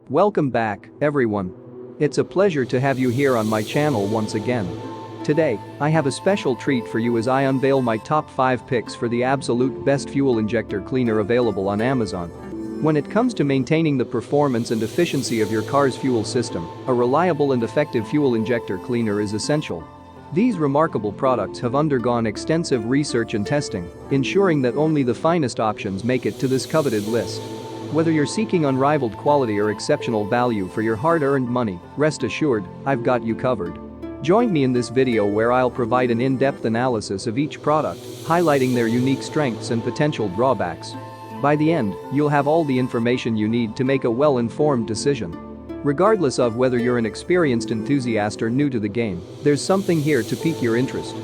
Welcome back, everyone. It's a pleasure to have you here on my channel once again. Today, I have a special treat for you as I unveil my top 5 picks for the absolute best fuel injector cleaner available on Amazon. When it comes to maintaining the performance and efficiency of your car's fuel system, a reliable and effective fuel injector cleaner is essential. These remarkable products have undergone extensive research and testing, ensuring that only the finest options make it to this coveted list. Whether you're seeking unrivaled quality or exceptional value for your hard-earned money, rest assured, I've got you covered. Join me in this video where I'll provide an in-depth analysis of each product, highlighting their unique strengths and potential drawbacks. By the end, you'll have all the information you need to make a well-informed decision. Regardless of whether you're an experienced enthusiast or new to the game, there's something here to pique your interest.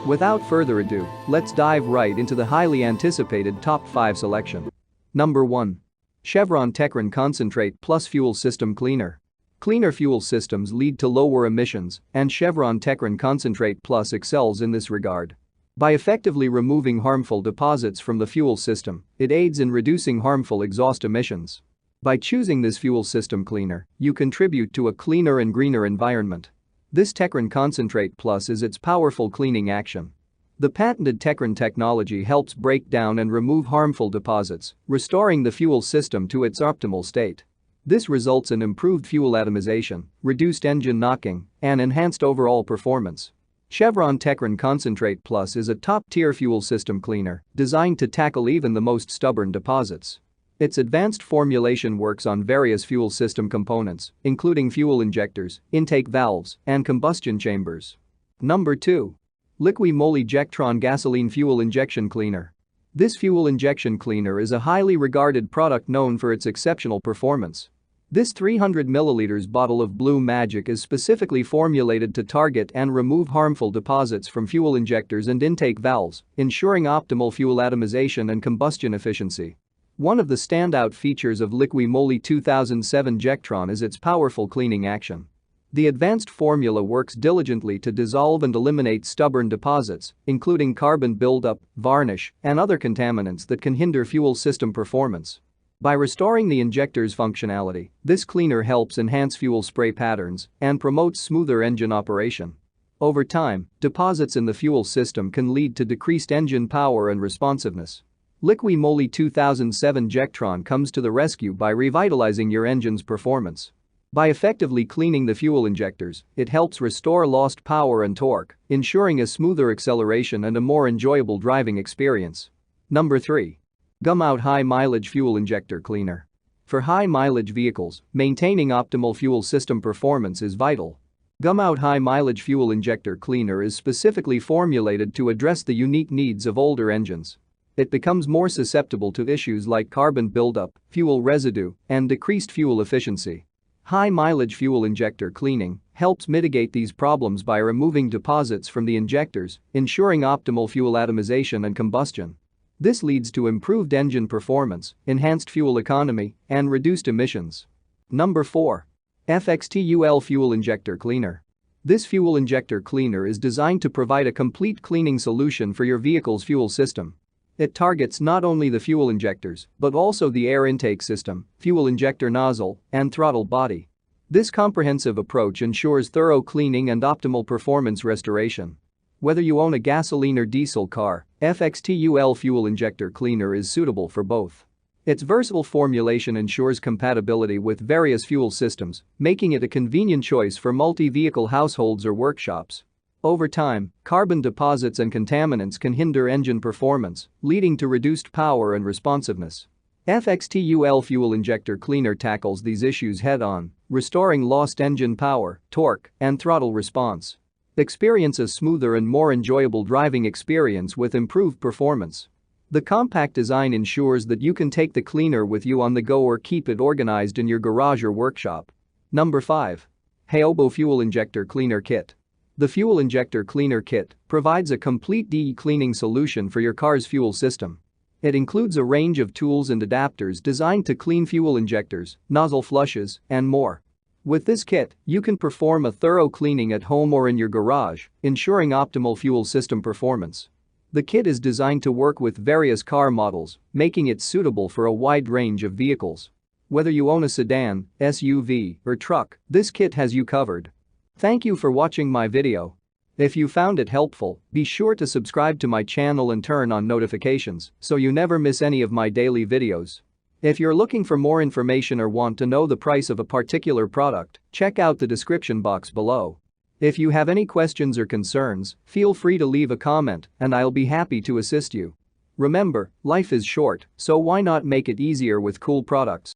Without further ado, let's dive right into the highly anticipated top 5 selection. Number 1. Chevron Techron Concentrate Plus Fuel System Cleaner. Cleaner fuel systems lead to lower emissions, and Chevron Techron Concentrate Plus excels in this regard. By effectively removing harmful deposits from the fuel system, it aids in reducing harmful exhaust emissions. By choosing this fuel system cleaner, you contribute to a cleaner and greener environment. This Techron Concentrate Plus is its powerful cleaning action. The patented Techron technology helps break down and remove harmful deposits, restoring the fuel system to its optimal state. This results in improved fuel atomization, reduced engine knocking, and enhanced overall performance. Chevron Techron Concentrate Plus is a top-tier fuel system cleaner designed to tackle even the most stubborn deposits. Its advanced formulation works on various fuel system components, including fuel injectors, intake valves, and combustion chambers. Number 2. Liqui Moly Ejectron Gasoline Fuel Injection Cleaner. This fuel injection cleaner is a highly regarded product known for its exceptional performance. This 300 ml bottle of Blue Magic is specifically formulated to target and remove harmful deposits from fuel injectors and intake valves, ensuring optimal fuel atomization and combustion efficiency. One of the standout features of Liqui Moly 2007 Ejectron is its powerful cleaning action. The advanced formula works diligently to dissolve and eliminate stubborn deposits, including carbon buildup, varnish, and other contaminants that can hinder fuel system performance. By restoring the injector's functionality, this cleaner helps enhance fuel spray patterns and promotes smoother engine operation. Over time, deposits in the fuel system can lead to decreased engine power and responsiveness. Liqui Moly 2007 Ejectron comes to the rescue by revitalizing your engine's performance. By effectively cleaning the fuel injectors, it helps restore lost power and torque, ensuring a smoother acceleration and a more enjoyable driving experience. Number 3. Gumout High Mileage Fuel Injector Cleaner. For high-mileage vehicles, maintaining optimal fuel system performance is vital. Gumout High Mileage Fuel Injector Cleaner is specifically formulated to address the unique needs of older engines. It becomes more susceptible to issues like carbon buildup, fuel residue, and decreased fuel efficiency. High-mileage fuel injector cleaning helps mitigate these problems by removing deposits from the injectors, ensuring optimal fuel atomization and combustion. This leads to improved engine performance, enhanced fuel economy, and reduced emissions. Number 4. fxtul Fuel Injector Cleaner. This fuel injector cleaner is designed to provide a complete cleaning solution for your vehicle's fuel system. It targets not only the fuel injectors, but also the air intake system, fuel injector nozzle, and throttle body. This comprehensive approach ensures thorough cleaning and optimal performance restoration. Whether you own a gasoline or diesel car, fxtul Fuel Injector Cleaner is suitable for both. Its versatile formulation ensures compatibility with various fuel systems, making it a convenient choice for multi-vehicle households or workshops. Over time, carbon deposits and contaminants can hinder engine performance, leading to reduced power and responsiveness. fxtul Fuel Injector Cleaner tackles these issues head-on, restoring lost engine power, torque, and throttle response. Experience a smoother and more enjoyable driving experience with improved performance. The compact design ensures that you can take the cleaner with you on the go or keep it organized in your garage or workshop. Number 5. HeyElbow Fuel Injector Cleaner Kit. The Fuel Injector Cleaner Kit provides a complete de-cleaning solution for your car's fuel system. It includes a range of tools and adapters designed to clean fuel injectors, nozzle flushes, and more. With this kit, you can perform a thorough cleaning at home or in your garage, ensuring optimal fuel system performance. The kit is designed to work with various car models, making it suitable for a wide range of vehicles. Whether you own a sedan, SUV, or truck, this kit has you covered. Thank you for watching my video. If you found it helpful, be sure to subscribe to my channel and turn on notifications so you never miss any of my daily videos. If you're looking for more information or want to know the price of a particular product, check out the description box below. If you have any questions or concerns, feel free to leave a comment and I'll be happy to assist you. Remember, life is short, so why not make it easier with cool products?